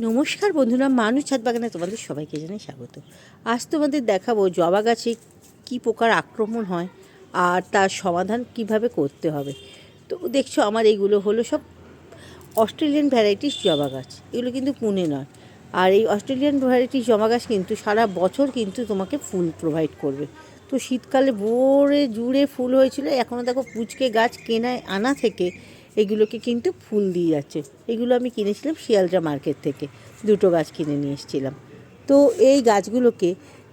নমস্কার বন্ধুরা, মানুষ ছাদ বাগানে তোমাদের সবাইকে জানাই স্বাগত। আজ তোমাদের দেখাবো জবা গাছে কী পোকার আক্রমণ হয় আর তার সমাধান কিভাবে করতে হবে। তো দেখছো আমার এইগুলো হলো সব অস্ট্রেলিয়ান ভ্যারাইটিস জবা গাছ। এগুলো কিন্তু পুনে নয়। আর এই অস্ট্রেলিয়ান ভ্যারাইটিস জবা গাছ কিন্তু সারা বছর কিন্তু তোমাকে ফুল প্রোভাইড করবে। তো শীতকালে ভোরে জুড়ে ফুল হয়েছিল, এখনও দেখো পুচকে গাছ কেনায় আনা থেকে এগুলোকে কিন্তু ফুল দিয়ে যাচ্ছে। এগুলো আমি কিনেছিলাম শিয়ালদা মার্কেট থেকে, দুটো গাছ কিনে নিয়ে এসেছিলাম। তো এই গাছগুলোকে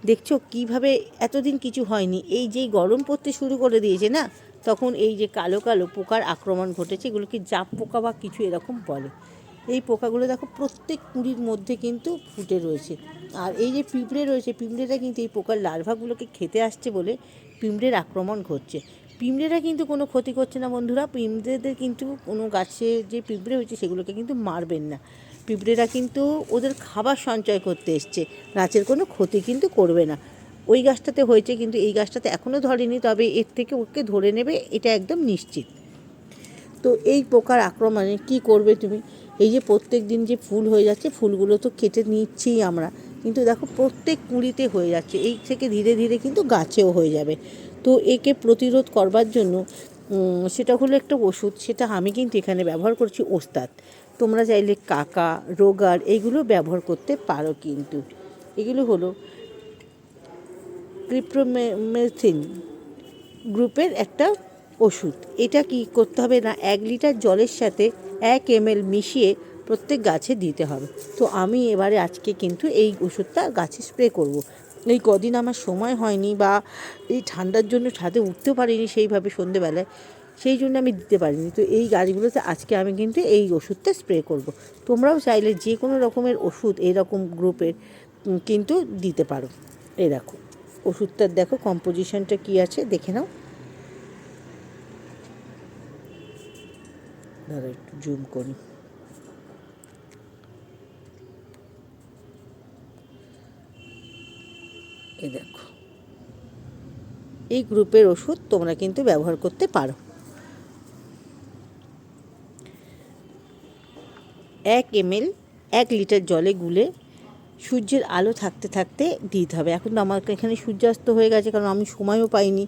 দেখছো কিভাবে এতদিন কিছু হয়নি, এই যেই গরম পড়তে শুরু করে দিয়েছে না, তখন এই যে কালো কালো পোকার আক্রমণ ঘটেছে, এগুলোকে জাপ পোকা বা কিছু এরকম বলে। এই পোকাগুলো দেখো প্রত্যেক কুঁড়ির মধ্যে কিন্তু ফুটে রয়েছে। আর এই যে পিঁপড়ে রয়েছে, পিঁপড়েরা কিন্তু এই পোকার লার্ভাগুলোকে খেতে আসছে বলে পিঁপড়ের আক্রমণ ঘটছে। পিঁপড়েরা কিন্তু কোনো ক্ষতি করছে না বন্ধুরা। পিঁপড়েদের কিন্তু কোনো গাছে যে পিঁপড়ে হয়েছে সেগুলোকে কিন্তু মারবেন না। পিঁপড়েরা কিন্তু ওদের খাবার সঞ্চয় করতে এসছে, গাছের কোনো ক্ষতি কিন্তু করবে না। ওই গাছটাতে হয়েছে কিন্তু এই গাছটাতে এখনও ধরেনি, তবে এর থেকে ওকে ধরে নেবে এটা একদম নিশ্চিত। তো এই পোকার আক্রমণে কি করবে তুমি? এই যে প্রত্যেক দিন যে ফুল হয়ে যাচ্ছে, ফুলগুলো তো কেটে নিচ্ছিই আমরা, কিন্তু দেখো প্রত্যেক কুঁড়িতে হয়ে যাচ্ছে, এই থেকে ধীরে ধীরে কিন্তু গাছেও হয়ে যাবে। তো একে প্রতিরোধ করবার জন্য সেটা হলো একটা ওষুধ, সেটা আমি কিন্তু এখানে ব্যবহার করছি ওস্তাদ। তোমরা চাইলে কাকা, রোগার এইগুলো ব্যবহার করতে পারো। কিন্তু এগুলো হলো ক্রিপ্টোমেথিন গ্রুপের একটা ওষুধ। এটা কি করতে হবে না, 1 লিটার জলের সাথে 1 ml মিশিয়ে প্রত্যেক গাছে দিতে হবে। তো আমি এবারে আজকে কিন্তু এই ওষুধটা গাছে স্প্রে করব। এই কদিন আমার সময় হয়নি বা এই ঠান্ডার জন্য ছাদে উঠতেও পারিনি সেইভাবে সন্ধেবেলায়, সেই জন্য আমি দিতে পারিনি। তো এই গাছগুলোতে আজকে আমি কিন্তু এই ওষুধটা স্প্রে করব। তোমরাও চাইলে যে কোনো রকমের ওষুধ এরকম গ্রুপের কিন্তু দিতে পারো। এই দেখো ওষুধটার দেখো কম্পোজিশনটা কী আছে দেখে নাও। ধরো একটু জুম করি। এই দেখো এই গ্রুপের ওষুধ তোমরা কিন্তু ব্যবহার করতে পারো। 1 ml 1 লিটার জলে গুলে সূর্যের আলো থাকতে থাকতে দিতে হবে। এখন তো আমার এখানে সূর্যাস্ত হয়ে গেছে, কারণ আমি সময়ও পাইনি,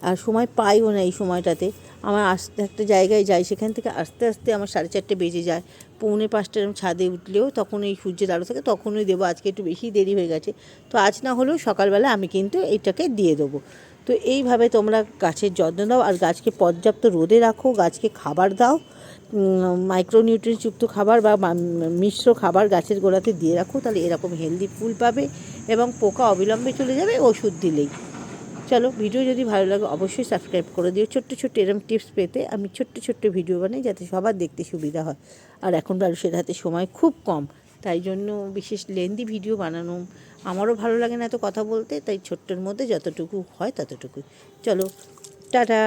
আর সময় পাইও না এই সময়টাতে। আমার আসতে একটা জায়গায় যাই, সেখান থেকে আস্তে আস্তে আমার 4:30 বেজে যায়। 4:45 ছাদে উঠলেও তখন এই সূর্যের আলো থাকে, তখনই দেবো। আজকে একটু বেশি দেরি হয়ে গেছে, তো আজ না হলেও সকালবেলা আমি কিন্তু এইটাকে দিয়ে দেবো। তো এইভাবে তোমরা গাছের যত্ন দাও, আর গাছকে পর্যাপ্ত রোদে রাখো, গাছকে খাবার দাও, মাইক্রোনিউট্রিয়েন্টযুক্ত খাবার বা মিশ্র খাবার গাছের গোড়াতে দিয়ে রাখো, তাহলে এরকম হেলদি ফুল পাবে এবং পোকা অবিলম্বে চলে যাবে ওষুধ দিলেই। চলো, ভিডিও যদি ভালো লাগে অবশ্যই সাবস্ক্রাইব করে দিও। ছোট্ট ছোট্ট এরকম টিপস পেতে আমি ছোট্ট ছোট্ট ভিডিও বানাই, যাতে সবার দেখতে সুবিধা হয়। আর এখন মানুষের হাতে সময় খুব কম, তাই জন্য বিশেষ লেন্দি ভিডিও বানানো আমারও ভালো লাগে না এত কথা বলতে, তাই ছোট্টর মধ্যে যতটুকু হয় ততটুকুই। চলো, টাটা।